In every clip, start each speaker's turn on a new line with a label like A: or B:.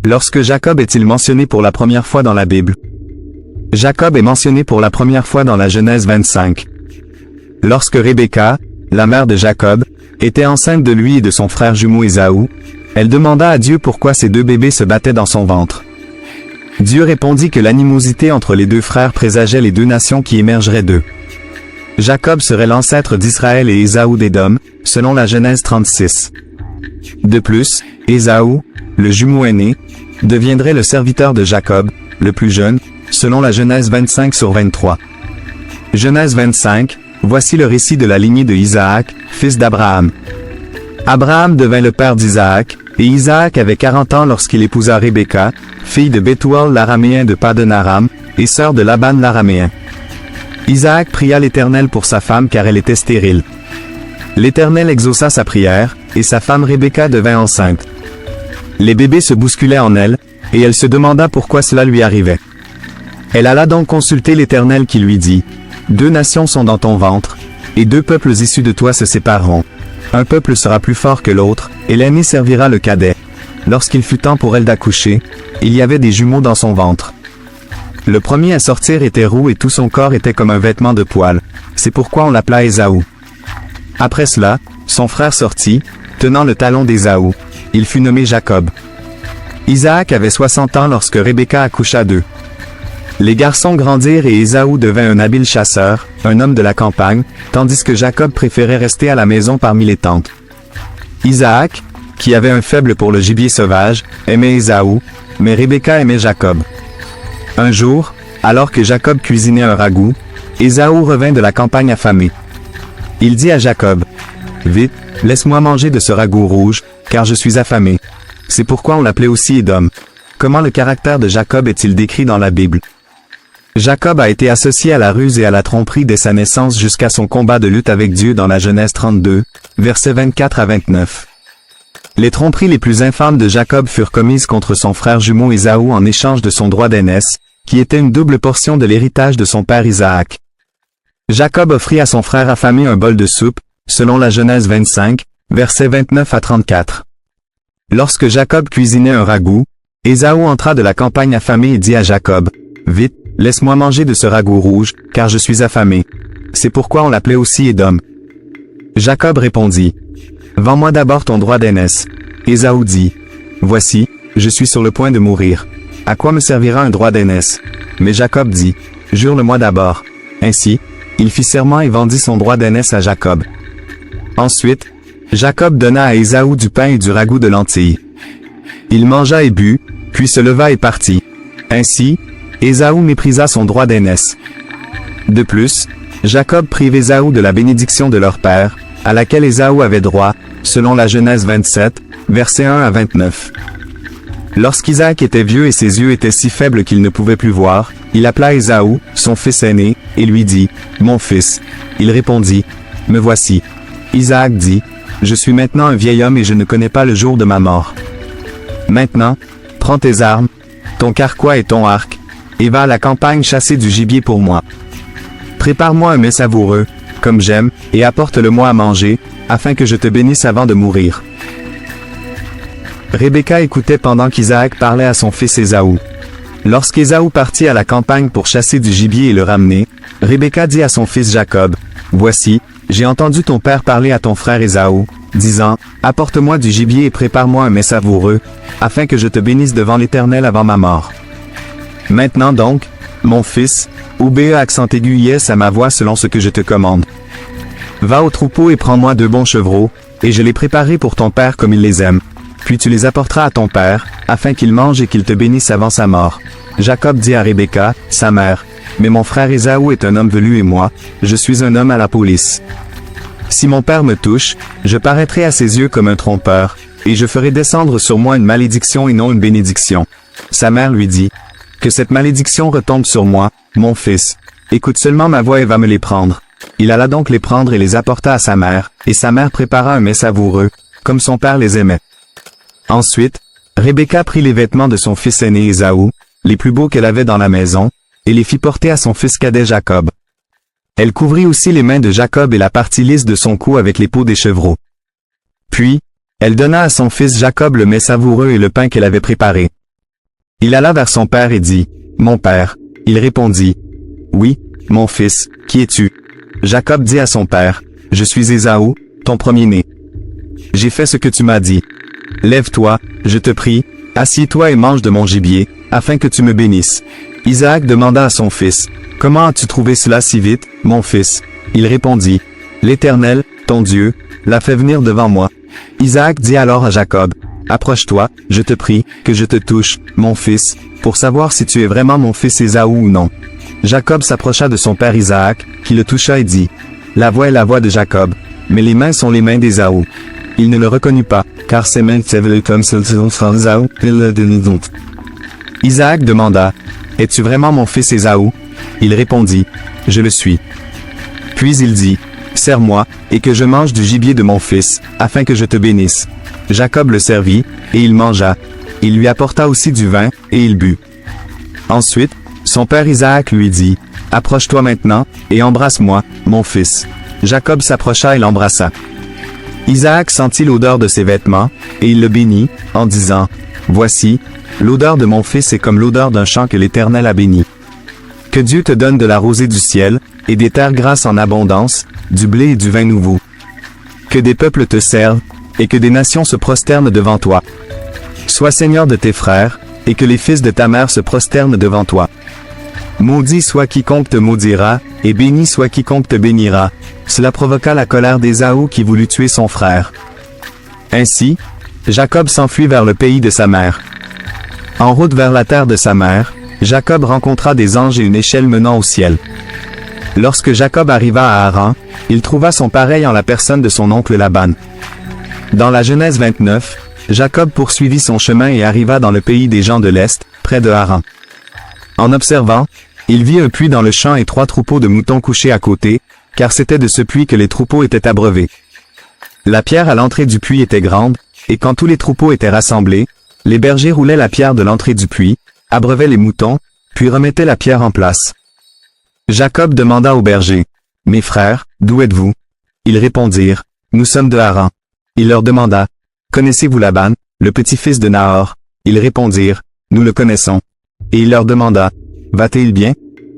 A: Lorsque Jacob est-il mentionné pour la première fois dans la Bible? Jacob est mentionné pour la première fois dans la Genèse 25. Lorsque Rebecca, la mère de Jacob, était enceinte de lui et de son frère jumeau Ésaü, elle demanda à Dieu pourquoi ces deux bébés se battaient dans son ventre. Dieu répondit que l'animosité entre les deux frères présageait les deux nations qui émergeraient d'eux. Jacob serait l'ancêtre d'Israël et Ésaü d'Édom, selon la Genèse 36. De plus, Ésaü, le jumeau aîné, deviendrait le serviteur de Jacob, le plus jeune, selon la Genèse 25/23. Genèse 25, voici le récit de la lignée de Isaac, fils d'Abraham. Abraham devint le père d'Isaac, et Isaac avait 40 ans lorsqu'il épousa Rebecca, fille de Bethuel l'araméen de Padan-Aram, et sœur de Laban l'araméen. Isaac pria l'Éternel pour sa femme car elle était stérile. L'Éternel exauça sa prière, et sa femme Rebecca devint enceinte. Les bébés se bousculaient en elle, et elle se demanda pourquoi cela lui arrivait. Elle alla donc consulter l'Éternel qui lui dit, « Deux nations sont dans ton ventre, et deux peuples issus de toi se sépareront. Un peuple sera plus fort que l'autre, et l'aîné servira le cadet. » Lorsqu'il fut temps pour elle d'accoucher, il y avait des jumeaux dans son ventre. Le premier à sortir était roux et tout son corps était comme un vêtement de poil. C'est pourquoi on l'appela Ésaü. Après cela, son frère sortit, tenant le talon d'Ésaü. Il fut nommé Jacob. Isaac avait 60 ans lorsque Rebecca accoucha d'eux. Les garçons grandirent et Ésaü devint un habile chasseur, un homme de la campagne, tandis que Jacob préférait rester à la maison parmi les tentes. Isaac, qui avait un faible pour le gibier sauvage, aimait Ésaü, mais Rebecca aimait Jacob. Un jour, alors que Jacob cuisinait un ragoût, Ésaü revint de la campagne affamé. Il dit à Jacob, « Vite, laisse-moi manger de ce ragoût rouge, car je suis affamé. » C'est pourquoi on l'appelait aussi Édom. Comment le caractère de Jacob est-il décrit dans la Bible? Jacob a été associé à la ruse et à la tromperie dès sa naissance jusqu'à son combat de lutte avec Dieu dans la Genèse 32, versets 24 à 29. Les tromperies les plus infâmes de Jacob furent commises contre son frère jumeau Ésaü en échange de son droit d'aînesse, qui était une double portion de l'héritage de son père Isaac. Jacob offrit à son frère affamé un bol de soupe, selon la Genèse 25, versets 29 à 34. Lorsque Jacob cuisinait un ragoût, Ésaü entra de la campagne affamé et dit à Jacob, « Vite, laisse-moi manger de ce ragoût rouge, car je suis affamé. » C'est pourquoi on l'appelait aussi Édom. Jacob répondit, « Vends-moi d'abord ton droit d'aînesse. » Ésaü dit, « Voici, je suis sur le point de mourir. À quoi me servira un droit d'aînesse? » Mais Jacob dit, « Jure-le-moi d'abord. » Ainsi, il fit serment et vendit son droit d'aînesse à Jacob. Ensuite, Jacob donna à Ésaü du pain et du ragoût de lentilles. Il mangea et but, puis se leva et partit. Ainsi, Ésaü méprisa son droit d'aînesse. De plus, Jacob prive Ésaü de la bénédiction de leur père, à laquelle Ésaü avait droit, selon la Genèse 27, versets 1 à 29. Lorsqu'Isaac était vieux et ses yeux étaient si faibles qu'il ne pouvait plus voir, il appela Ésaü, son fils aîné, et lui dit, « Mon fils. » Il répondit, « Me voici. » Isaac dit, « Je suis maintenant un vieil homme et je ne connais pas le jour de ma mort. Maintenant, prends tes armes, ton carquois et ton arc, et va à la campagne chasser du gibier pour moi. Prépare-moi un mets savoureux, comme j'aime, et apporte-le-moi à manger, afin que je te bénisse avant de mourir. » Rebecca écoutait pendant qu'Isaac parlait à son fils Ésaü. Lorsqu'Ésaü partit à la campagne pour chasser du gibier et le ramener, Rebecca dit à son fils Jacob, « Voici, j'ai entendu ton père parler à ton frère Ésaü, disant, « Apporte-moi du gibier et prépare-moi un mets savoureux, afin que je te bénisse devant l'Éternel avant ma mort. Maintenant donc, mon fils, obéis accent aigu yes à ma voix selon ce que je te commande. Va au troupeau et prends-moi 2 bons chevreaux, et je les préparerai pour ton père comme il les aime. Puis tu les apporteras à ton père, afin qu'il mange et qu'il te bénisse avant sa mort. » Jacob dit à Rebecca, sa mère, « Mais mon frère Ésaü est un homme velu et moi, je suis un homme à la police. Si mon père me touche, je paraîtrai à ses yeux comme un trompeur, et je ferai descendre sur moi une malédiction et non une bénédiction. » Sa mère lui dit, « Que cette malédiction retombe sur moi, mon fils. Écoute seulement ma voix et va me les prendre. » Il alla donc les prendre et les apporta à sa mère, et sa mère prépara un mets savoureux, comme son père les aimait. Ensuite, Rebecca prit les vêtements de son fils aîné Ésaü, les plus beaux qu'elle avait dans la maison, et les fit porter à son fils cadet Jacob. Elle couvrit aussi les mains de Jacob et la partie lisse de son cou avec les peaux des chevreaux. Puis, elle donna à son fils Jacob le mets savoureux et le pain qu'elle avait préparé. Il alla vers son père et dit, « Mon père. » Il répondit, « Oui, mon fils, qui es-tu? » Jacob dit à son père, « Je suis Ésaü, ton premier-né. J'ai fait ce que tu m'as dit. Lève-toi, je te prie, assieds-toi et mange de mon gibier, afin que tu me bénisses. » Isaac demanda à son fils, « Comment as-tu trouvé cela si vite, mon fils? » Il répondit, « L'Éternel, ton Dieu, l'a fait venir devant moi. » Isaac dit alors à Jacob, « Approche-toi, je te prie, que je te touche, mon fils, pour savoir si tu es vraiment mon fils Ésaü ou non. » Jacob s'approcha de son père Isaac, qui le toucha et dit, « La voix est la voix de Jacob, mais les mains sont les mains d'Ésaü. » Il ne le reconnut pas, car ses mains étaient comme celles d'Ésaü. Isaac demanda, « Es-tu vraiment mon fils Ésaü? » Il répondit, « Je le suis. » Puis il dit, « Sers-moi, et que je mange du gibier de mon fils, afin que je te bénisse. » Jacob le servit, et il mangea. Il lui apporta aussi du vin, et il but. Ensuite, son père Isaac lui dit, « Approche-toi maintenant, et embrasse-moi, mon fils. » Jacob s'approcha et l'embrassa. Isaac sentit l'odeur de ses vêtements, et il le bénit, en disant, « Voici, l'odeur de mon fils est comme l'odeur d'un champ que l'Éternel a béni. Que Dieu te donne de la rosée du ciel, et des terres grasses en abondance, du blé et du vin nouveau. Que des peuples te servent, et que des nations se prosternent devant toi. Sois seigneur de tes frères, et que les fils de ta mère se prosternent devant toi. Maudit soit quiconque te maudira, et béni soit quiconque te bénira. » Cela provoqua la colère d'Ésaü qui voulut tuer son frère. Ainsi, Jacob s'enfuit vers le pays de sa mère. En route vers la terre de sa mère, Jacob rencontra des anges et une échelle menant au ciel. Lorsque Jacob arriva à Haran, il trouva son pareil en la personne de son oncle Laban. Dans la Genèse 29, Jacob poursuivit son chemin et arriva dans le pays des gens de l'Est, près de Haran. En observant, il vit un puits dans le champ et 3 troupeaux de moutons couchés à côté, car c'était de ce puits que les troupeaux étaient abreuvés. La pierre à l'entrée du puits était grande, et quand tous les troupeaux étaient rassemblés, les bergers roulaient la pierre de l'entrée du puits, abreuvaient les moutons, puis remettaient la pierre en place. Jacob demanda aux bergers, « Mes frères, d'où êtes-vous? » Ils répondirent, « Nous sommes de Haran. » Il leur demanda, « Connaissez-vous Laban, le petit-fils de Nahor? » Ils répondirent, « Nous le connaissons. » Et il leur demanda, « Va-t-il bien? »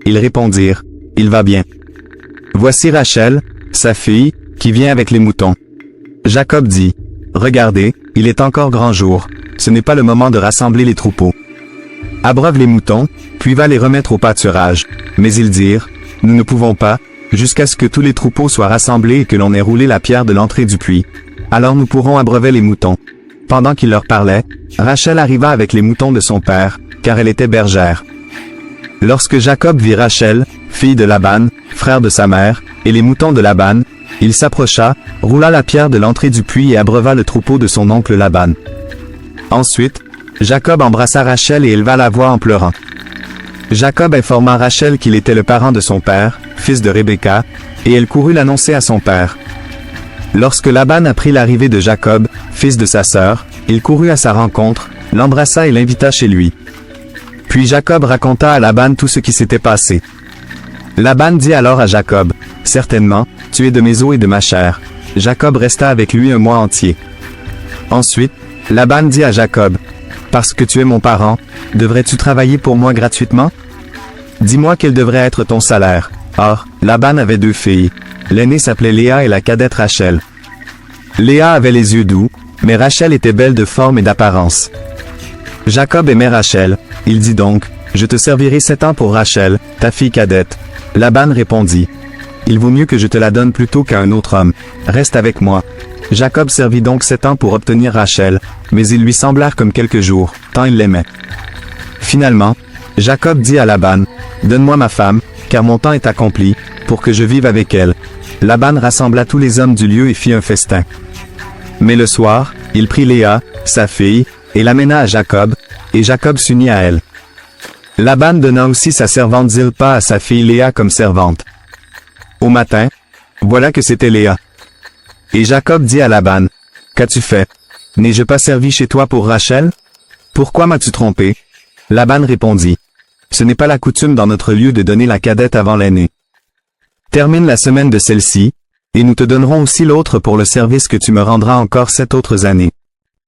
A: Ils répondirent, « Il va bien. » Voici Rachel, sa fille, qui vient avec les moutons. Jacob dit, « Regardez, il est encore grand jour, ce n'est pas le moment de rassembler les troupeaux. Abreuve les moutons, puis va les remettre au pâturage. » Mais ils dirent, « Nous ne pouvons pas, jusqu'à ce que tous les troupeaux soient rassemblés et que l'on ait roulé la pierre de l'entrée du puits. Alors nous pourrons abreuver les moutons. » Pendant qu'il leur parlait, Rachel arriva avec les moutons de son père, car elle était bergère. Lorsque Jacob vit Rachel, fille de Laban, frère de sa mère, et les moutons de Laban, il s'approcha, roula la pierre de l'entrée du puits et abreuva le troupeau de son oncle Laban. Ensuite, Jacob embrassa Rachel et éleva la voix en pleurant. Jacob informa Rachel qu'il était le parent de son père, fils de Rebecca, et elle courut l'annoncer à son père. Lorsque Laban apprit l'arrivée de Jacob, fils de sa sœur, il courut à sa rencontre, l'embrassa et l'invita chez lui. Puis Jacob raconta à Laban tout ce qui s'était passé. Laban dit alors à Jacob, « Certainement, tu es de mes os et de ma chair. » Jacob resta avec lui un mois entier. Ensuite, Laban dit à Jacob, « Parce que tu es mon parent, devrais-tu travailler pour moi gratuitement? Dis-moi quel devrait être ton salaire. » Or, Laban avait 2 filles. L'aînée s'appelait Léa et la cadette Rachel. Léa avait les yeux doux, mais Rachel était belle de forme et d'apparence. Jacob aimait Rachel. Il dit donc, « Je te servirai 7 ans pour Rachel, ta fille cadette. » Laban répondit, « Il vaut mieux que je te la donne plutôt qu'à un autre homme. Reste avec moi. » Jacob servit donc 7 ans pour obtenir Rachel, mais ils lui semblèrent comme quelques jours, tant il l'aimait. Finalement, Jacob dit à Laban, « Donne-moi ma femme, car mon temps est accompli, pour que je vive avec elle. » Laban rassembla tous les hommes du lieu et fit un festin. Mais le soir, il prit Léa, sa fille, et l'amena à Jacob, et Jacob s'unit à elle. Laban donna aussi sa servante Zilpa à sa fille Léa comme servante. Au matin, voilà que c'était Léa. Et Jacob dit à Laban, « Qu'as-tu fait? N'ai-je pas servi chez toi pour Rachel? Pourquoi m'as-tu trompé? » Laban répondit, « Ce n'est pas la coutume dans notre lieu de donner la cadette avant l'aînée. Termine la semaine de celle-ci, et nous te donnerons aussi l'autre pour le service que tu me rendras encore 7 autres années. »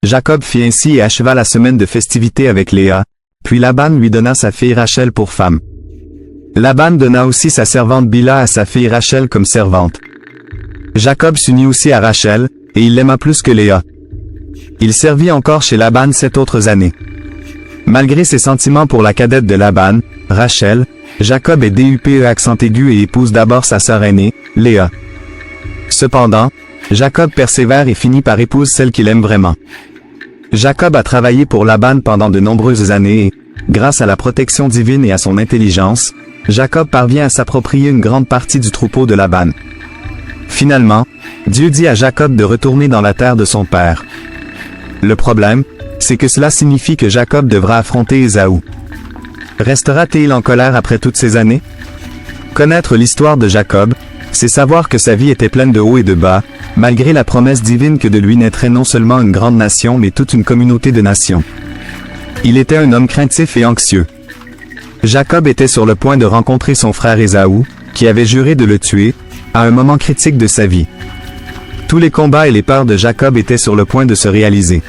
A: Jacob fit ainsi et acheva la semaine de festivité avec Léa, puis Laban lui donna sa fille Rachel pour femme. Laban donna aussi sa servante Bila à sa fille Rachel comme servante. Jacob s'unit aussi à Rachel, et il l'aima plus que Léa. Il servit encore chez Laban 7 autres années. Malgré ses sentiments pour la cadette de Laban, Rachel, Jacob est DUPE accent aigu et épouse d'abord sa sœur aînée, Léa. Cependant, Jacob persévère et finit par épouser celle qu'il aime vraiment. Jacob a travaillé pour Laban pendant de nombreuses années et, grâce à la protection divine et à son intelligence, Jacob parvient à s'approprier une grande partie du troupeau de Laban. Finalement, Dieu dit à Jacob de retourner dans la terre de son père. Le problème, c'est que cela signifie que Jacob devra affronter Ésaü. Restera-t-il en colère après toutes ces années? Connaître l'histoire de Jacob, c'est savoir que sa vie était pleine de hauts et de bas, malgré la promesse divine que de lui naîtrait non seulement une grande nation mais toute une communauté de nations. Il était un homme craintif et anxieux. Jacob était sur le point de rencontrer son frère Ésaü, qui avait juré de le tuer, à un moment critique de sa vie. Tous les combats et les peurs de Jacob étaient sur le point de se réaliser.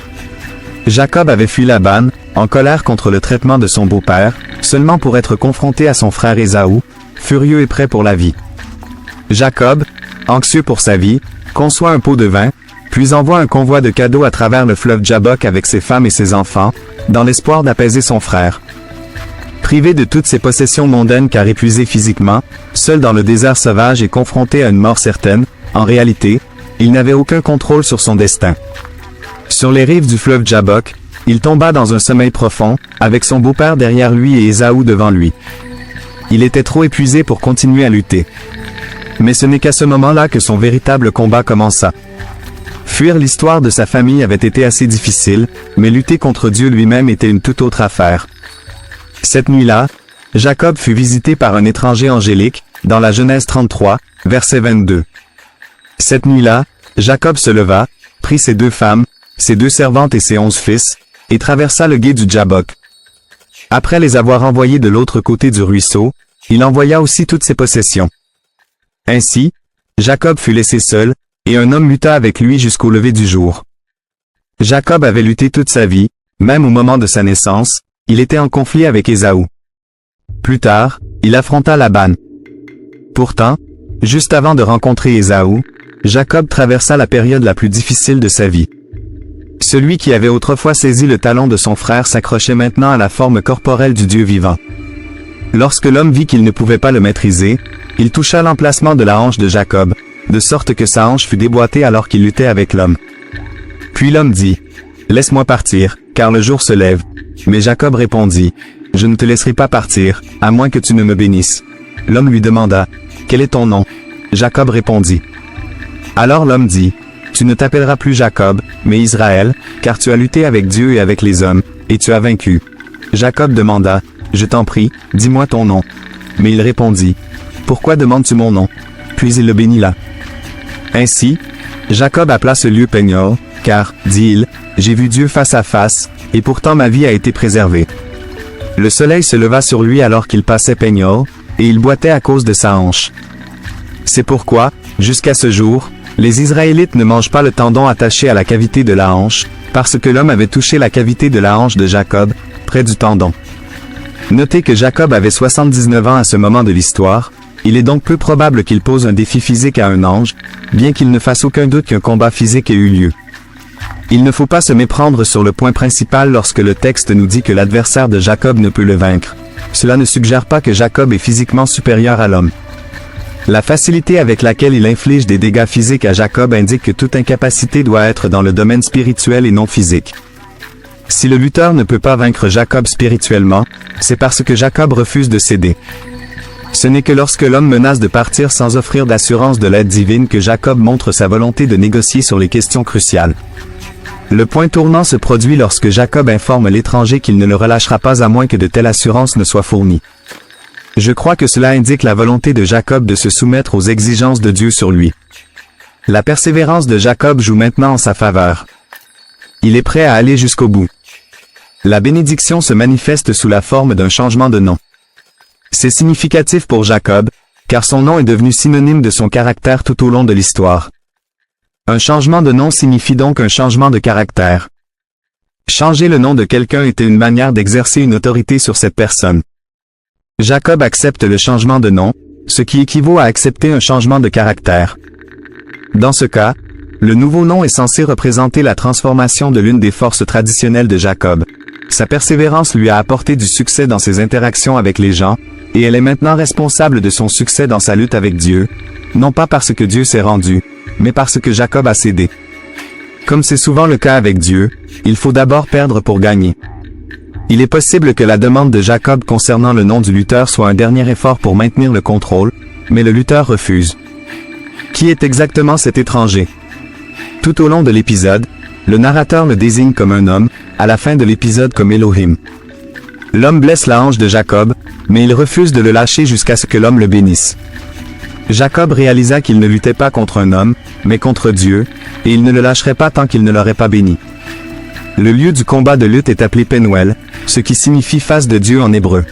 A: Jacob avait fui Laban, en colère contre le traitement de son beau-père, seulement pour être confronté à son frère Ésaü, furieux et prêt pour la vie. Jacob, anxieux pour sa vie, conçoit un pot de vin, puis envoie un convoi de cadeaux à travers le fleuve Jabbok avec ses femmes et ses enfants, dans l'espoir d'apaiser son frère. Privé de toutes ses possessions mondaines car épuisé physiquement, seul dans le désert sauvage et confronté à une mort certaine, en réalité, il n'avait aucun contrôle sur son destin. Sur les rives du fleuve Jabbok, il tomba dans un sommeil profond, avec son beau-père derrière lui et Ésaü devant lui. Il était trop épuisé pour continuer à lutter. Mais ce n'est qu'à ce moment-là que son véritable combat commença. Fuir l'histoire de sa famille avait été assez difficile, mais lutter contre Dieu lui-même était une toute autre affaire. Cette nuit-là, Jacob fut visité par un étranger angélique, dans la Genèse 33, verset 22. Cette nuit-là, Jacob se leva, prit ses 2 femmes, ses 2 servantes et ses 11 fils, et traversa le gué du Jabbok. Après les avoir envoyés de l'autre côté du ruisseau, il envoya aussi toutes ses possessions. Ainsi, Jacob fut laissé seul, et un homme lutta avec lui jusqu'au lever du jour. Jacob avait lutté toute sa vie, même au moment de sa naissance, il était en conflit avec Ésaü. Plus tard, il affronta Laban. Pourtant, juste avant de rencontrer Ésaü, Jacob traversa la période la plus difficile de sa vie. Celui qui avait autrefois saisi le talon de son frère s'accrochait maintenant à la forme corporelle du Dieu vivant. Lorsque l'homme vit qu'il ne pouvait pas le maîtriser, il toucha l'emplacement de la hanche de Jacob, de sorte que sa hanche fut déboîtée alors qu'il luttait avec l'homme. Puis l'homme dit, « Laisse-moi partir, car le jour se lève. » Mais Jacob répondit, « Je ne te laisserai pas partir, à moins que tu ne me bénisses. » L'homme lui demanda, « Quel est ton nom ?» Jacob répondit. Alors l'homme dit, « Tu ne t'appelleras plus Jacob, mais Israël, car tu as lutté avec Dieu et avec les hommes, et tu as vaincu. » Jacob demanda, « Je t'en prie, dis-moi ton nom. » Mais il répondit, « Pourquoi demandes-tu mon nom ?» Puis il le bénit là. Ainsi, Jacob appela ce lieu Péniel, car, dit-il, j'ai vu Dieu face à face, et pourtant ma vie a été préservée. Le soleil se leva sur lui alors qu'il passait Péniel, et il boitait à cause de sa hanche. C'est pourquoi, jusqu'à ce jour, les Israélites ne mangent pas le tendon attaché à la cavité de la hanche, parce que l'homme avait touché la cavité de la hanche de Jacob, près du tendon. Notez que Jacob avait 79 ans à ce moment de l'histoire, il est donc peu probable qu'il pose un défi physique à un ange, bien qu'il ne fasse aucun doute qu'un combat physique ait eu lieu. Il ne faut pas se méprendre sur le point principal lorsque le texte nous dit que l'adversaire de Jacob ne peut le vaincre. Cela ne suggère pas que Jacob est physiquement supérieur à l'homme. La facilité avec laquelle il inflige des dégâts physiques à Jacob indique que toute incapacité doit être dans le domaine spirituel et non physique. Si le lutteur ne peut pas vaincre Jacob spirituellement, c'est parce que Jacob refuse de céder. Ce n'est que lorsque l'homme menace de partir sans offrir d'assurance de l'aide divine que Jacob montre sa volonté de négocier sur les questions cruciales. Le point tournant se produit lorsque Jacob informe l'étranger qu'il ne le relâchera pas à moins que de telles assurances ne soient fournies. Je crois que cela indique la volonté de Jacob de se soumettre aux exigences de Dieu sur lui. La persévérance de Jacob joue maintenant en sa faveur. Il est prêt à aller jusqu'au bout. La bénédiction se manifeste sous la forme d'un changement de nom. C'est significatif pour Jacob, car son nom est devenu synonyme de son caractère tout au long de l'histoire. Un changement de nom signifie donc un changement de caractère. Changer le nom de quelqu'un était une manière d'exercer une autorité sur cette personne. Jacob accepte le changement de nom, ce qui équivaut à accepter un changement de caractère. Dans ce cas, le nouveau nom est censé représenter la transformation de l'une des forces traditionnelles de Jacob. Sa persévérance lui a apporté du succès dans ses interactions avec les gens, et elle est maintenant responsable de son succès dans sa lutte avec Dieu, non pas parce que Dieu s'est rendu, mais parce que Jacob a cédé. Comme c'est souvent le cas avec Dieu, il faut d'abord perdre pour gagner. Il est possible que la demande de Jacob concernant le nom du lutteur soit un dernier effort pour maintenir le contrôle, mais le lutteur refuse. Qui est exactement cet étranger? Tout au long de l'épisode, le narrateur le désigne comme un homme, à la fin de l'épisode comme Elohim. L'homme blesse la hanche de Jacob, mais il refuse de le lâcher jusqu'à ce que l'homme le bénisse. Jacob réalisa qu'il ne luttait pas contre un homme, mais contre Dieu, et il ne le lâcherait pas tant qu'il ne l'aurait pas béni. Le lieu du combat de lutte est appelé Penuel, ce qui signifie face de Dieu en hébreu.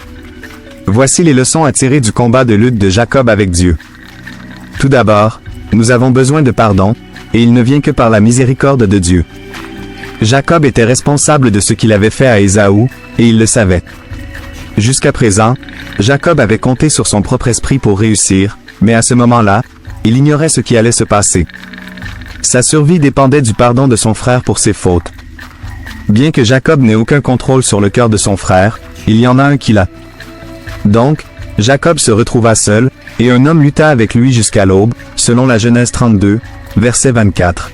A: Voici les leçons à tirer du combat de lutte de Jacob avec Dieu. Tout d'abord, nous avons besoin de pardon, et il ne vient que par la miséricorde de Dieu. Jacob était responsable de ce qu'il avait fait à Ésaü, et il le savait. Jusqu'à présent, Jacob avait compté sur son propre esprit pour réussir, mais à ce moment-là, il ignorait ce qui allait se passer. Sa survie dépendait du pardon de son frère pour ses fautes. Bien que Jacob n'ait aucun contrôle sur le cœur de son frère, il y en a un qui l'a. Donc, Jacob se retrouva seul, et un homme lutta avec lui jusqu'à l'aube, selon la Genèse 32, verset 24.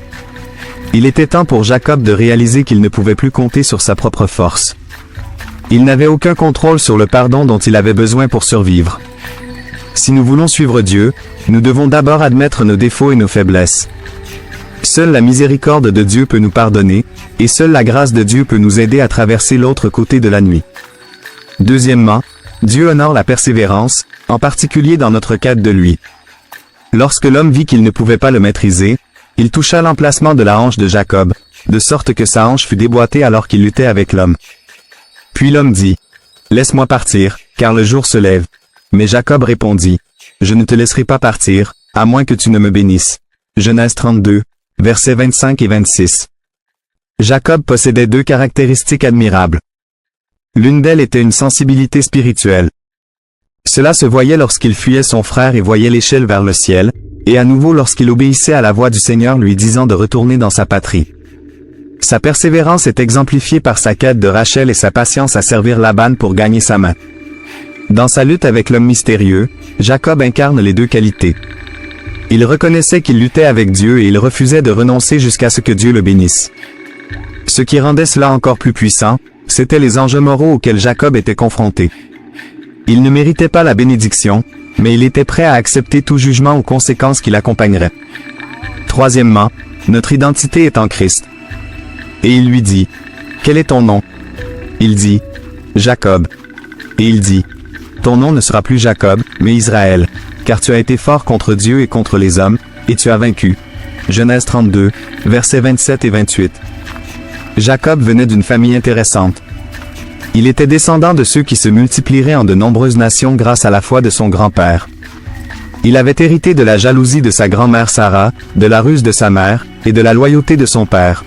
A: Il était temps pour Jacob de réaliser qu'il ne pouvait plus compter sur sa propre force. Il n'avait aucun contrôle sur le pardon dont il avait besoin pour survivre. Si nous voulons suivre Dieu, nous devons d'abord admettre nos défauts et nos faiblesses. Seule la miséricorde de Dieu peut nous pardonner, et seule la grâce de Dieu peut nous aider à traverser l'autre côté de la nuit. Deuxièmement, Dieu honore la persévérance, en particulier dans notre quête de lui. Lorsque l'homme vit qu'il ne pouvait pas le maîtriser, il toucha l'emplacement de la hanche de Jacob, de sorte que sa hanche fut déboîtée alors qu'il luttait avec l'homme. Puis l'homme dit, « Laisse-moi partir, car le jour se lève. » Mais Jacob répondit, « Je ne te laisserai pas partir, à moins que tu ne me bénisses. » Genèse 32, versets 25 et 26. Jacob possédait deux caractéristiques admirables. L'une d'elles était une sensibilité spirituelle. Cela se voyait lorsqu'il fuyait son frère et voyait l'échelle vers le ciel, et à nouveau lorsqu'il obéissait à la voix du Seigneur lui disant de retourner dans sa patrie. Sa persévérance est exemplifiée par sa quête de Rachel et sa patience à servir Laban pour gagner sa main. Dans sa lutte avec l'homme mystérieux, Jacob incarne les deux qualités. Il reconnaissait qu'il luttait avec Dieu et il refusait de renoncer jusqu'à ce que Dieu le bénisse. Ce qui rendait cela encore plus puissant, c'étaient les enjeux moraux auxquels Jacob était confronté. Il ne méritait pas la bénédiction, mais il était prêt à accepter tout jugement aux conséquences qui l'accompagneraient. Troisièmement, notre identité est en Christ. Et il lui dit, « Quel est ton nom? » Il dit, « Jacob. » Et il dit, « Ton nom ne sera plus Jacob, mais Israël, car tu as été fort contre Dieu et contre les hommes, et tu as vaincu. » Genèse 32, versets 27 et 28. Jacob venait d'une famille intéressante. Il était descendant de ceux qui se multiplieraient en de nombreuses nations grâce à la foi de son grand-père. Il avait hérité de la jalousie de sa grand-mère Sarah, de la ruse de sa mère, et de la loyauté de son père.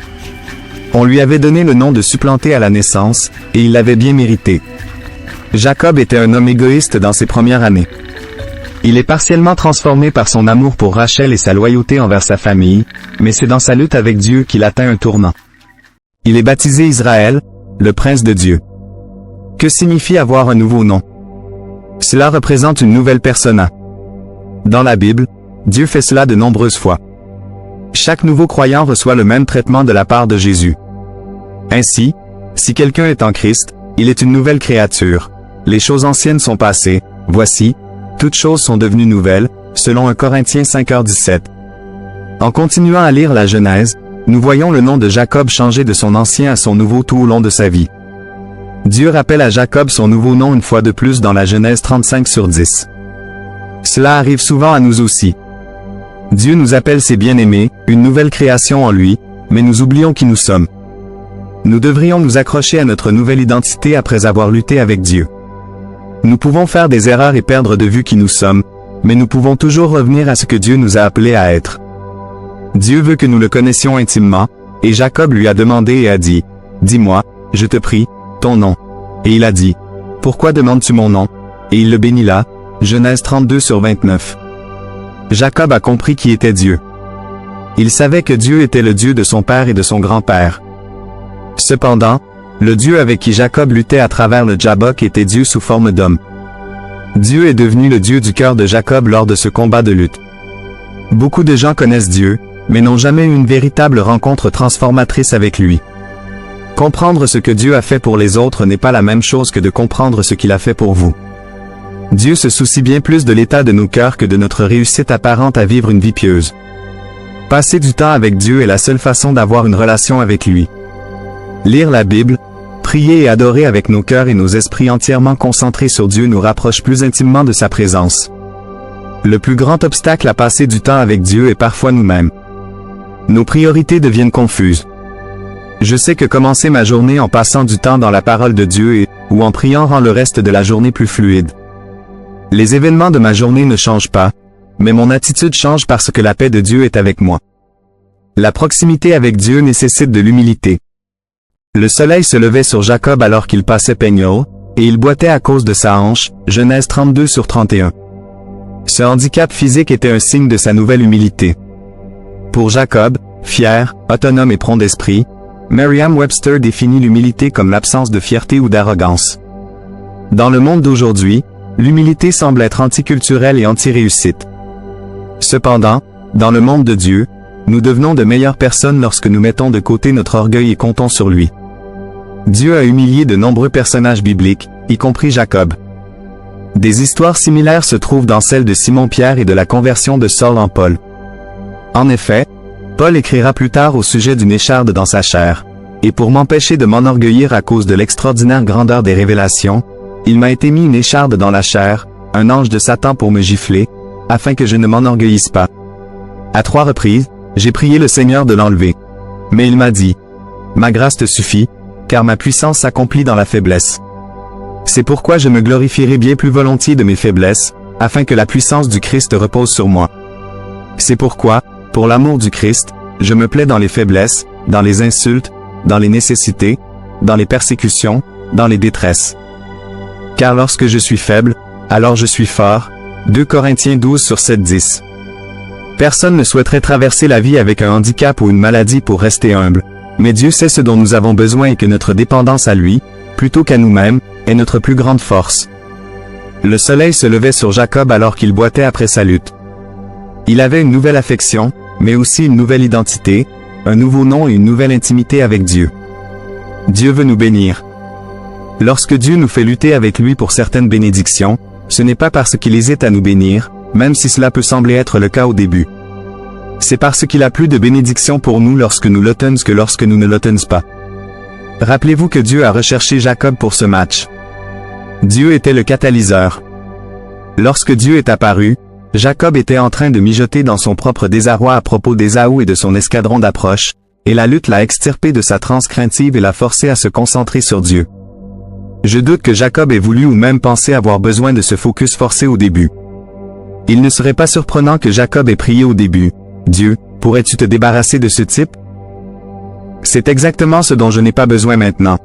A: On lui avait donné le nom de supplanté à la naissance, et il l'avait bien mérité. Jacob était un homme égoïste dans ses premières années. Il est partiellement transformé par son amour pour Rachel et sa loyauté envers sa famille, mais c'est dans sa lutte avec Dieu qu'il atteint un tournant. Il est baptisé Israël, le prince de Dieu. Que signifie avoir un nouveau nom? Cela représente une nouvelle persona. Dans la Bible, Dieu fait cela de nombreuses fois. Chaque nouveau croyant reçoit le même traitement de la part de Jésus. Ainsi, si quelqu'un est en Christ, il est une nouvelle créature. Les choses anciennes sont passées, voici, toutes choses sont devenues nouvelles, selon 1 Corinthiens 5h17. En continuant à lire la Genèse, nous voyons le nom de Jacob changer de son ancien à son nouveau tout au long de sa vie. Dieu rappelle à Jacob son nouveau nom une fois de plus dans la Genèse 35/10. Cela arrive souvent à nous aussi. Dieu nous appelle ses bien-aimés, une nouvelle création en lui, mais nous oublions qui nous sommes. Nous devrions nous accrocher à notre nouvelle identité après avoir lutté avec Dieu. Nous pouvons faire des erreurs et perdre de vue qui nous sommes, mais nous pouvons toujours revenir à ce que Dieu nous a appelés à être. Dieu veut que nous le connaissions intimement, et Jacob lui a demandé et a dit, « Dis-moi, je te prie, ton nom. Et il a dit, pourquoi demandes-tu mon nom? Et il le bénit là. Genèse 32/29. Jacob a compris qui était Dieu. Il savait que Dieu était le Dieu de son père et de son grand-père. Cependant, le Dieu avec qui Jacob luttait à travers le Jabbok était Dieu sous forme d'homme. Dieu est devenu le Dieu du cœur de Jacob lors de ce combat de lutte. Beaucoup de gens connaissent Dieu, mais n'ont jamais eu une véritable rencontre transformatrice avec lui. Comprendre ce que Dieu a fait pour les autres n'est pas la même chose que de comprendre ce qu'il a fait pour vous. Dieu se soucie bien plus de l'état de nos cœurs que de notre réussite apparente à vivre une vie pieuse. Passer du temps avec Dieu est la seule façon d'avoir une relation avec lui. Lire la Bible, prier et adorer avec nos cœurs et nos esprits entièrement concentrés sur Dieu nous rapproche plus intimement de sa présence. Le plus grand obstacle à passer du temps avec Dieu est parfois nous-mêmes. Nos priorités deviennent confuses. Je sais que commencer ma journée en passant du temps dans la parole de Dieu ou en priant rend le reste de la journée plus fluide. Les événements de ma journée ne changent pas, mais mon attitude change parce que la paix de Dieu est avec moi. La proximité avec Dieu nécessite de l'humilité. Le soleil se levait sur Jacob alors qu'il passait Peniel, et il boitait à cause de sa hanche, Genèse 32/31. Ce handicap physique était un signe de sa nouvelle humilité. Pour Jacob, fier, autonome et prompt d'esprit, Merriam-Webster définit l'humilité comme l'absence de fierté ou d'arrogance. Dans le monde d'aujourd'hui, l'humilité semble être anticulturelle et anti-réussite. Cependant, dans le monde de Dieu, nous devenons de meilleures personnes lorsque nous mettons de côté notre orgueil et comptons sur lui. Dieu a humilié de nombreux personnages bibliques, y compris Jacob. Des histoires similaires se trouvent dans celle de Simon-Pierre et de la conversion de Saul en Paul. En effet, Paul écrira plus tard au sujet d'une écharde dans sa chair. Et pour m'empêcher de m'enorgueillir à cause de l'extraordinaire grandeur des révélations, il m'a été mis une écharde dans la chair, un ange de Satan pour me gifler, afin que je ne m'enorgueillisse pas. À 3 reprises, j'ai prié le Seigneur de l'enlever. Mais il m'a dit, « Ma grâce te suffit, car ma puissance s'accomplit dans la faiblesse. » C'est pourquoi je me glorifierai bien plus volontiers de mes faiblesses, afin que la puissance du Christ repose sur moi. C'est pourquoi, pour l'amour du Christ, je me plais dans les faiblesses, dans les insultes, dans les nécessités, dans les persécutions, dans les détresses. Car lorsque je suis faible, alors je suis fort. 2 Corinthiens 12/7-10. Personne ne souhaiterait traverser la vie avec un handicap ou une maladie pour rester humble. Mais Dieu sait ce dont nous avons besoin et que notre dépendance à lui, plutôt qu'à nous-mêmes, est notre plus grande force. Le soleil se levait sur Jacob alors qu'il boitait après sa lutte. Il avait une nouvelle affection, mais aussi une nouvelle identité, un nouveau nom et une nouvelle intimité avec Dieu. Dieu veut nous bénir. Lorsque Dieu nous fait lutter avec lui pour certaines bénédictions, ce n'est pas parce qu'il hésite à nous bénir, même si cela peut sembler être le cas au début. C'est parce qu'il a plus de bénédictions pour nous lorsque nous l'obtenons que lorsque nous ne l'obtenons pas. Rappelez-vous que Dieu a recherché Jacob pour ce match. Dieu était le catalyseur. Lorsque Dieu est apparu, Jacob était en train de mijoter dans son propre désarroi à propos d'Ésaü et de son escadron d'approche, et la lutte l'a extirpé de sa transe craintive et l'a forcé à se concentrer sur Dieu. Je doute que Jacob ait voulu ou même pensé avoir besoin de ce focus forcé au début. Il ne serait pas surprenant que Jacob ait prié au début, « Dieu, pourrais-tu te débarrasser de ce type? » C'est exactement ce dont je n'ai pas besoin maintenant.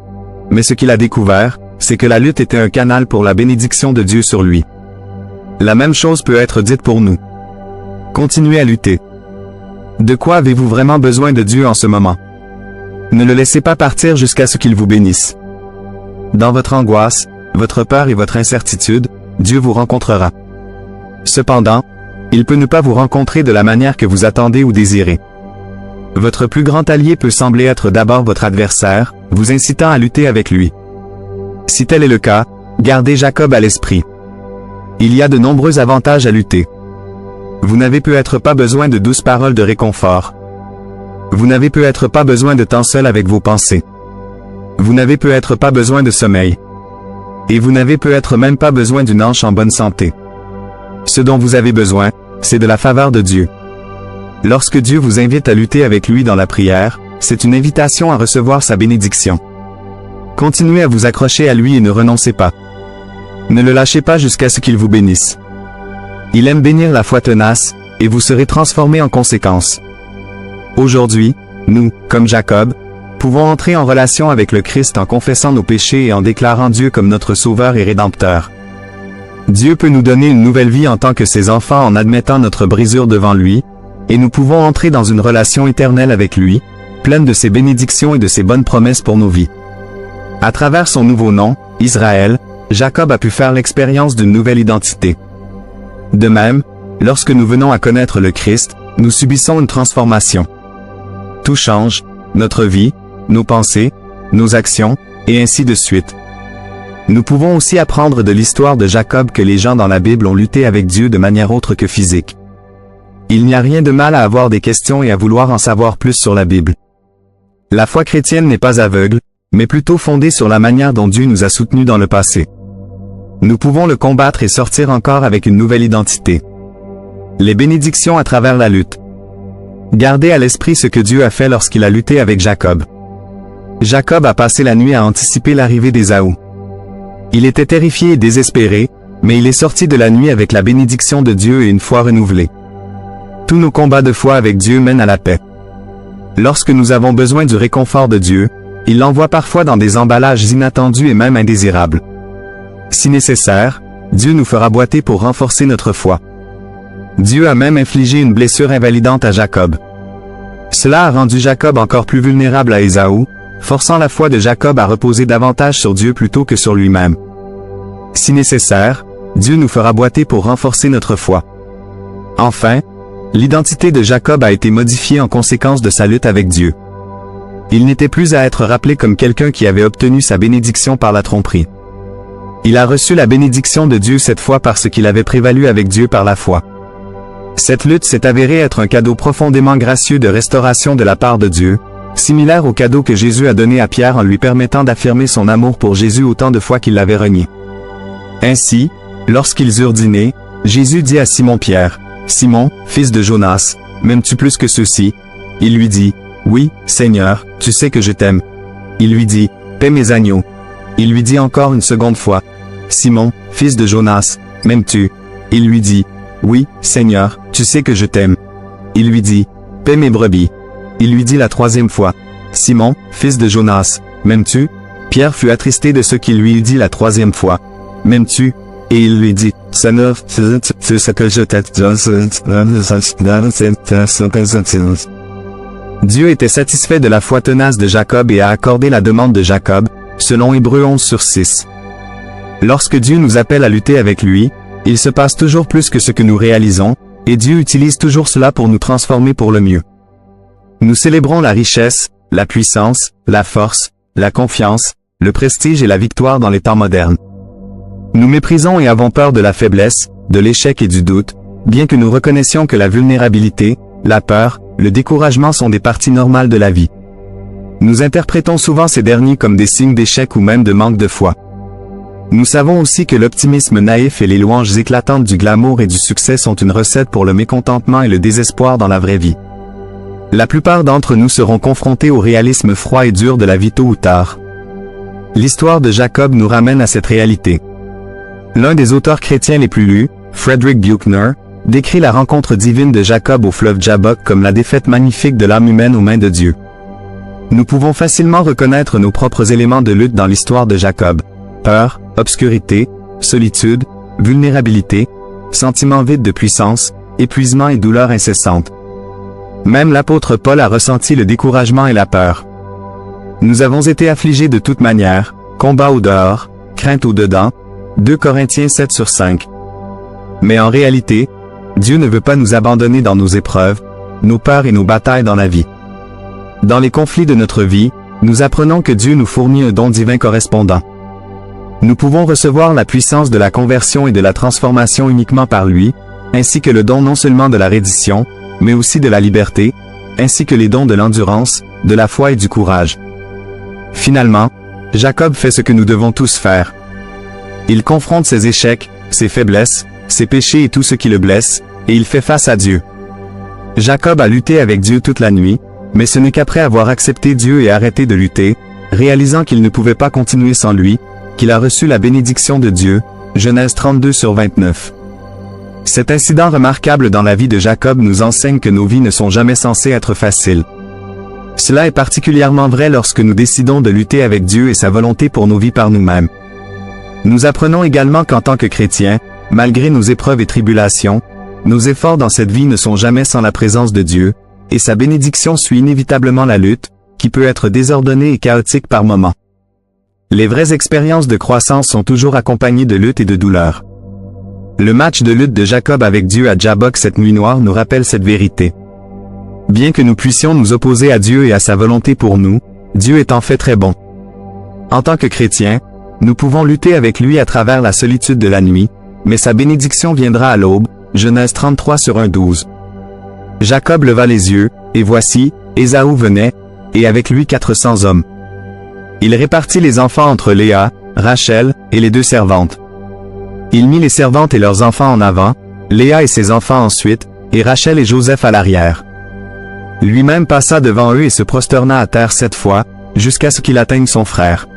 A: Mais ce qu'il a découvert, c'est que la lutte était un canal pour la bénédiction de Dieu sur lui. La même chose peut être dite pour nous. Continuez à lutter. De quoi avez-vous vraiment besoin de Dieu en ce moment? Ne le laissez pas partir jusqu'à ce qu'il vous bénisse. Dans votre angoisse, votre peur et votre incertitude, Dieu vous rencontrera. Cependant, il peut ne pas vous rencontrer de la manière que vous attendez ou désirez. Votre plus grand allié peut sembler être d'abord votre adversaire, vous incitant à lutter avec lui. Si tel est le cas, gardez Jacob à l'esprit. Il y a de nombreux avantages à lutter. Vous n'avez peut-être pas besoin de douces paroles de réconfort. Vous n'avez peut-être pas besoin de temps seul avec vos pensées. Vous n'avez peut-être pas besoin de sommeil. Et vous n'avez peut-être même pas besoin d'une hanche en bonne santé. Ce dont vous avez besoin, c'est de la faveur de Dieu. Lorsque Dieu vous invite à lutter avec lui dans la prière, c'est une invitation à recevoir sa bénédiction. Continuez à vous accrocher à lui et ne renoncez pas. Ne le lâchez pas jusqu'à ce qu'il vous bénisse. Il aime bénir la foi tenace, et vous serez transformés en conséquence. Aujourd'hui, nous, comme Jacob, pouvons entrer en relation avec le Christ en confessant nos péchés et en déclarant Dieu comme notre Sauveur et Rédempteur. Dieu peut nous donner une nouvelle vie en tant que ses enfants en admettant notre brisure devant lui, et nous pouvons entrer dans une relation éternelle avec lui, pleine de ses bénédictions et de ses bonnes promesses pour nos vies. À travers son nouveau nom, Israël, Jacob a pu faire l'expérience d'une nouvelle identité. De même, lorsque nous venons à connaître le Christ, nous subissons une transformation. Tout change, notre vie, nos pensées, nos actions, et ainsi de suite. Nous pouvons aussi apprendre de l'histoire de Jacob que les gens dans la Bible ont lutté avec Dieu de manière autre que physique. Il n'y a rien de mal à avoir des questions et à vouloir en savoir plus sur la Bible. La foi chrétienne n'est pas aveugle, mais plutôt fondée sur la manière dont Dieu nous a soutenus dans le passé. Nous pouvons le combattre et sortir encore avec une nouvelle identité. Les bénédictions à travers la lutte. Gardez à l'esprit ce que Dieu a fait lorsqu'il a lutté avec Jacob. Jacob a passé la nuit à anticiper l'arrivée d'Ésaü. Il était terrifié et désespéré, mais il est sorti de la nuit avec la bénédiction de Dieu et une foi renouvelée. Tous nos combats de foi avec Dieu mènent à la paix. Lorsque nous avons besoin du réconfort de Dieu, il l'envoie parfois dans des emballages inattendus et même indésirables. Si nécessaire, Dieu nous fera boiter pour renforcer notre foi. Dieu a même infligé une blessure invalidante à Jacob. Cela a rendu Jacob encore plus vulnérable à Ésaü, forçant la foi de Jacob à reposer davantage sur Dieu plutôt que sur lui-même. Si nécessaire, Dieu nous fera boiter pour renforcer notre foi. Enfin, l'identité de Jacob a été modifiée en conséquence de sa lutte avec Dieu. Il n'était plus à être rappelé comme quelqu'un qui avait obtenu sa bénédiction par la tromperie. Il a reçu la bénédiction de Dieu cette fois parce qu'il avait prévalu avec Dieu par la foi. Cette lutte s'est avérée être un cadeau profondément gracieux de restauration de la part de Dieu, similaire au cadeau que Jésus a donné à Pierre en lui permettant d'affirmer son amour pour Jésus autant de fois qu'il l'avait renié. Ainsi, lorsqu'ils eurent dîné, Jésus dit à Simon-Pierre, « Simon, fils de Jonas, m'aimes-tu plus que ceux-ci » Il lui dit, « Oui, Seigneur, tu sais que je t'aime. » Il lui dit, « Paie mes agneaux. » Il lui dit encore une seconde fois, « Simon, fils de Jonas, m'aimes-tu » Il lui dit, « Oui, Seigneur, tu sais que je t'aime. » Il lui dit, « Paie mes brebis. » Il lui dit la troisième fois, « Simon, fils de Jonas, m'aimes-tu » Pierre fut attristé de ce qu'il lui eut dit la troisième fois, « M'aimes-tu » Et il lui dit, « Seigneur, tu sais que je t'aime. » Dieu était satisfait de la foi tenace de Jacob et a accordé la demande de Jacob, selon Hébreux 11/6. Lorsque Dieu nous appelle à lutter avec lui, il se passe toujours plus que ce que nous réalisons, et Dieu utilise toujours cela pour nous transformer pour le mieux. Nous célébrons la richesse, la puissance, la force, la confiance, le prestige et la victoire dans les temps modernes. Nous méprisons et avons peur de la faiblesse, de l'échec et du doute, bien que nous reconnaissions que la vulnérabilité, la peur, le découragement sont des parties normales de la vie. Nous interprétons souvent ces derniers comme des signes d'échec ou même de manque de foi. Nous savons aussi que l'optimisme naïf et les louanges éclatantes du glamour et du succès sont une recette pour le mécontentement et le désespoir dans la vraie vie. La plupart d'entre nous seront confrontés au réalisme froid et dur de la vie tôt ou tard. L'histoire de Jacob nous ramène à cette réalité. L'un des auteurs chrétiens les plus lus, Frederick Buechner, décrit la rencontre divine de Jacob au fleuve Jabbok comme la défaite magnifique de l'âme humaine aux mains de Dieu. Nous pouvons facilement reconnaître nos propres éléments de lutte dans l'histoire de Jacob. Peur, obscurité, solitude, vulnérabilité, sentiment vide de puissance, épuisement et douleur incessante. Même l'apôtre Paul a ressenti le découragement et la peur. Nous avons été affligés de toute manière, combat au dehors, crainte au dedans, 2 Corinthiens 7/5. Mais en réalité, Dieu ne veut pas nous abandonner dans nos épreuves, nos peurs et nos batailles dans la vie. Dans les conflits de notre vie, nous apprenons que Dieu nous fournit un don divin correspondant. Nous pouvons recevoir la puissance de la conversion et de la transformation uniquement par lui, ainsi que le don non seulement de la reddition, mais aussi de la liberté, ainsi que les dons de l'endurance, de la foi et du courage. Finalement, Jacob fait ce que nous devons tous faire. Il confronte ses échecs, ses faiblesses, ses péchés et tout ce qui le blesse, et il fait face à Dieu. Jacob a lutté avec Dieu toute la nuit, mais ce n'est qu'après avoir accepté Dieu et arrêté de lutter, réalisant qu'il ne pouvait pas continuer sans lui, qu'il a reçu la bénédiction de Dieu, Genèse 32/29. Cet incident remarquable dans la vie de Jacob nous enseigne que nos vies ne sont jamais censées être faciles. Cela est particulièrement vrai lorsque nous décidons de lutter avec Dieu et sa volonté pour nos vies par nous-mêmes. Nous apprenons également qu'en tant que chrétiens, malgré nos épreuves et tribulations, nos efforts dans cette vie ne sont jamais sans la présence de Dieu, et sa bénédiction suit inévitablement la lutte, qui peut être désordonnée et chaotique par moments. Les vraies expériences de croissance sont toujours accompagnées de lutte et de douleur. Le match de lutte de Jacob avec Dieu à Jabbok cette nuit noire nous rappelle cette vérité. Bien que nous puissions nous opposer à Dieu et à sa volonté pour nous, Dieu est en fait très bon. En tant que chrétiens, nous pouvons lutter avec lui à travers la solitude de la nuit, mais sa bénédiction viendra à l'aube, Genèse 33:1-12. Jacob leva les yeux, et voici, Ésaü venait, et avec lui 400 hommes. Il répartit les enfants entre Léa, Rachel, et les 2 servantes. Il mit les servantes et leurs enfants en avant, Léa et ses enfants ensuite, et Rachel et Joseph à l'arrière. Lui-même passa devant eux et se prosterna à terre 7 fois, jusqu'à ce qu'il atteigne son frère.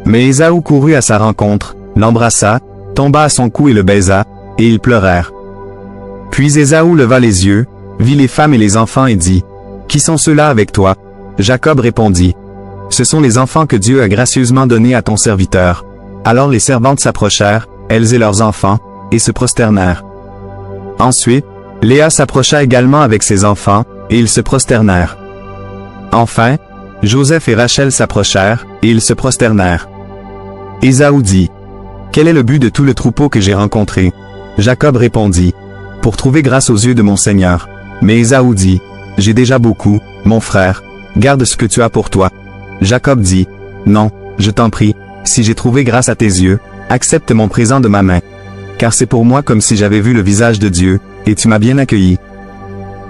A: Mais Ésaü courut à sa rencontre, l'embrassa, tomba à son cou et le baisa, et ils pleurèrent. Puis Ésaü leva les yeux, vit les femmes et les enfants et dit, « Qui sont ceux-là avec toi ?» Jacob répondit, « Ce sont les enfants que Dieu a gracieusement donnés à ton serviteur. » Alors les servantes s'approchèrent, elles et leurs enfants, et se prosternèrent. Ensuite, Léa s'approcha également avec ses enfants, et ils se prosternèrent. Enfin, Joseph et Rachel s'approchèrent, et ils se prosternèrent. Ésaü dit, « Quel est le but de tout le troupeau que j'ai rencontré ?» Jacob répondit, « Pour trouver grâce aux yeux de mon Seigneur. » Mais Ésaü dit, « J'ai déjà beaucoup, mon frère, garde ce que tu as pour toi. » Jacob dit, « Non, je t'en prie, si j'ai trouvé grâce à tes yeux, accepte mon présent de ma main. Car c'est pour moi comme si j'avais vu le visage de Dieu, et tu m'as bien accueilli.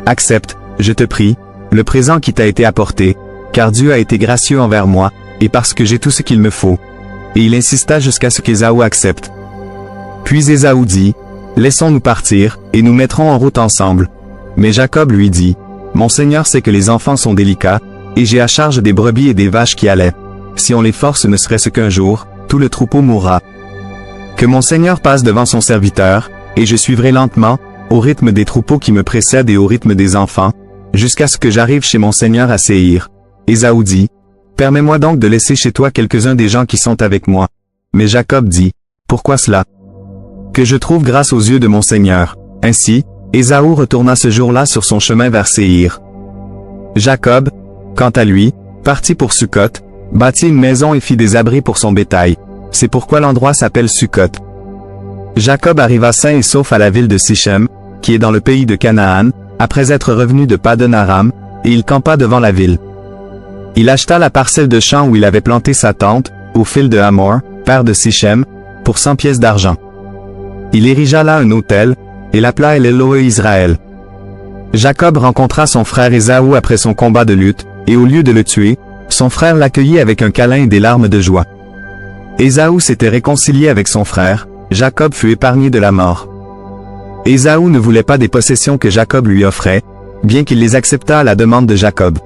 A: Accepte, je te prie, le présent qui t'a été apporté, car Dieu a été gracieux envers moi, et parce que j'ai tout ce qu'il me faut. » Et il insista jusqu'à ce qu'Ésaü accepte. Puis Ésaü dit, « Laissons-nous partir, et nous mettrons en route ensemble. » Mais Jacob lui dit, « Mon Seigneur sait que les enfants sont délicats, et j'ai à charge des brebis et des vaches qui allaient. Si on les force ne serait-ce qu'un jour, tout le troupeau mourra. Que mon Seigneur passe devant son serviteur, et je suivrai lentement, au rythme des troupeaux qui me précèdent et au rythme des enfants, jusqu'à ce que j'arrive chez mon Seigneur à Séhir. » Ésaü dit, « Permets-moi donc de laisser chez toi quelques-uns des gens qui sont avec moi. » Mais Jacob dit, « Pourquoi cela? Que je trouve grâce aux yeux de mon Seigneur. » Ainsi, Ésaü retourna ce jour-là sur son chemin vers Séhir. Jacob, quant à lui, partit pour Sukkot, bâtit une maison et fit des abris pour son bétail. C'est pourquoi l'endroit s'appelle Sukkot. Jacob arriva sain et sauf à la ville de Sichem, qui est dans le pays de Canaan, après être revenu de Padan-Aram, et il campa devant la ville. Il acheta la parcelle de champ où il avait planté sa tente, au fil de Hamor, père de Sichem, pour 100 pièces d'argent. Il érigea là un autel, et l'appela El Elohe Israël. Jacob rencontra son frère Ésaü après son combat de lutte, et au lieu de le tuer, son frère l'accueillit avec un câlin et des larmes de joie. Ésaü s'était réconcilié avec son frère, Jacob fut épargné de la mort. Ésaü ne voulait pas des possessions que Jacob lui offrait, bien qu'il les acceptât à la demande de Jacob.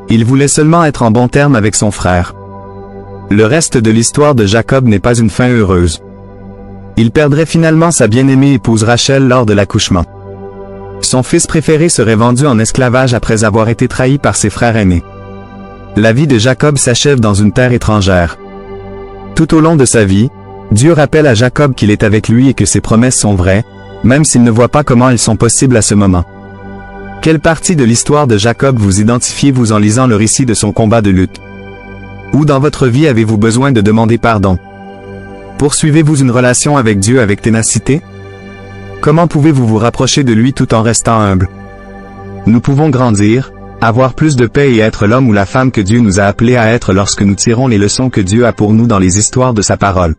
A: Il voulait seulement être en bon terme avec son frère. Le reste de l'histoire de Jacob n'est pas une fin heureuse. Il perdrait finalement sa bien-aimée épouse Rachel lors de l'accouchement. Son fils préféré serait vendu en esclavage après avoir été trahi par ses frères aînés. La vie de Jacob s'achève dans une terre étrangère. Tout au long de sa vie, Dieu rappelle à Jacob qu'il est avec lui et que ses promesses sont vraies, même s'il ne voit pas comment elles sont possibles à ce moment. Quelle partie de l'histoire de Jacob vous identifiez-vous en lisant le récit de son combat de lutte? Où dans votre vie avez-vous besoin de demander pardon? Poursuivez-vous une relation avec Dieu avec ténacité? Comment pouvez-vous vous rapprocher de lui tout en restant humble? Nous pouvons grandir, avoir plus de paix et être l'homme ou la femme que Dieu nous a appelés à être lorsque nous tirons les leçons que Dieu a pour nous dans les histoires de sa parole.